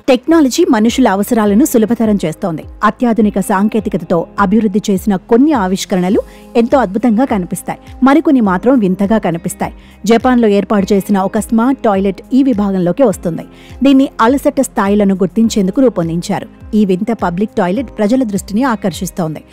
Technology మనుషుల అవసరాలను సులభతరం చేస్తోంది. అత్యాధునిక సాంకేతికతతో అభివృద్ధి చేసిన కొన్ని ఆవిష్కరణలు ఎంతో అద్భుతంగా కనిపిస్తాయి, మరికొన్ని మాత్రం వింతగా కనిపిస్తాయి. జపాన్లో ఏర్పాటు చేసిన ఒక స్మార్ట్ టాయిలెట్ ఈ విభాగంలోకి వస్తుంది. దీన్ని అలసట స్థాయిలను గుర్తించేందుకు రూపొందించారు. ఈ వింత పబ్లిక్ టాయిలెట్ ప్రజల దృష్టిని ఆకర్షిస్తోంది.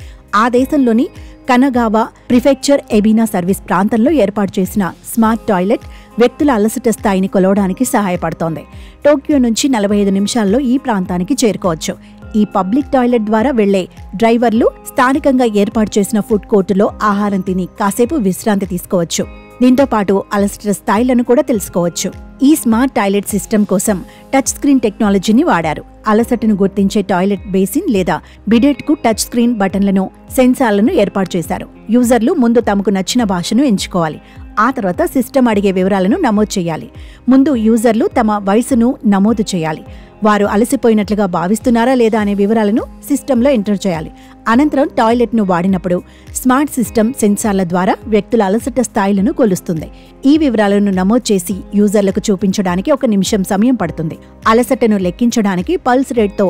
ఆ దేశంలోని కనగావా ప్రిఫెక్చర్ ఎబినా సర్వీస్ ప్రాంతంలో ఏర్పాటు చేసిన స్మార్ట్ టాయిలెట్ వ్యక్తుల అలసట స్థాయిని కొలవడానికి సహాయపడుతోంది. టోక్యో నుంచి 45 నిమిషాల్లో ఈ ప్రాంతానికి చేరుకోవచ్చు. ఈ పబ్లిక్ టాయిలెట్ ద్వారా వెళ్లే డ్రైవర్లు స్థానికంగా ఏర్పాటు చేసిన ఫుడ్ కోర్టులో ఆహారం తిని కాసేపు విశ్రాంతి తీసుకోవచ్చు. దీంతో పాటు అలసట స్థాయిలను కూడా తెలుసుకోవచ్చు. ఈ స్మార్ట్ టాయిలెట్ సిస్టమ్ కోసం టచ్ స్క్రీన్ టెక్నాలజీని వాడారు. అలసటను గుర్తించే టాయిలెట్ బేసిన్ లేదా బిడెట్ కు టచ్ స్క్రీన్ బటన్లను, సెన్సార్లను ఏర్పాటు చేశారు. యూజర్లు ముందు తమకు నచ్చిన భాషను ఎంచుకోవాలి. ఆ తర్వాత సిస్టమ్ అడిగే వివరాలను నమోదు చేయాలి. ముందు యూజర్లు తమ వయసును నమోదు చేయాలి. వారు అలసిపోయినట్లుగా భావిస్తున్నారా లేదా అనే వివరాలను సిస్టంలో ఎంటర్ చేయాలి. అనంతరం టాయిలెట్ను వాడినప్పుడు స్మార్ట్ సిస్టమ్ సెన్సార్ల ద్వారా వ్యక్తుల అలసట స్థాయిలను కొలుస్తుంది. ఈ వివరాలను నమోదు చేసి యూజర్లకు చూపించడానికి 1 నిమిషం సమయం పడుతుంది. అలసటను లెక్కించడానికి పల్స్ రేట్తో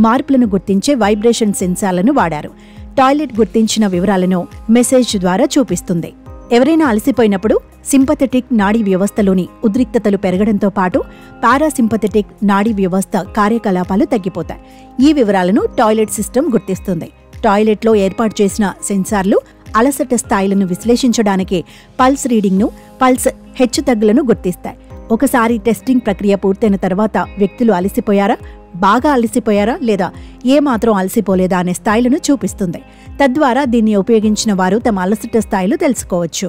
మార్పులను గుర్తించే వైబ్రేషన్ సెన్సార్లను వాడారు. టాయిలెట్ గుర్తించిన వివరాలను మెసేజ్ ద్వారా చూపిస్తుంది. ఎవరైనా అలసిపోయినప్పుడు సింపథెటిక్ నాడీ వ్యవస్థలోని ఉద్రిక్తతలు పెరగడంతో పాటు పారాసింపథెటిక్ నాడీ వ్యవస్థ కార్యకలాపాలు తగ్గిపోతాయి. ఈ వివరాలను టాయిలెట్ సిస్టమ్ గుర్తిస్తుంది. టాయిలెట్లో ఏర్పాటు చేసిన సెన్సార్లు అలసట స్థాయిలను విశ్లేషించడానికి పల్స్ రీడింగ్ను, పల్స్ హెచ్చుతగ్గులను గుర్తిస్తాయి. ఒకసారి టెస్టింగ్ ప్రక్రియ పూర్తయిన తర్వాత వ్యక్తులు అలసిపోయారా, బాగా అలసిపోయారా లేదా ఏమాత్రం అలసిపోలేదా అనే స్థాయిలను చూపిస్తుంది. తద్వారా దీన్ని ఉపయోగించిన వారు తమ అలసట స్థాయిలు తెలుసుకోవచ్చు.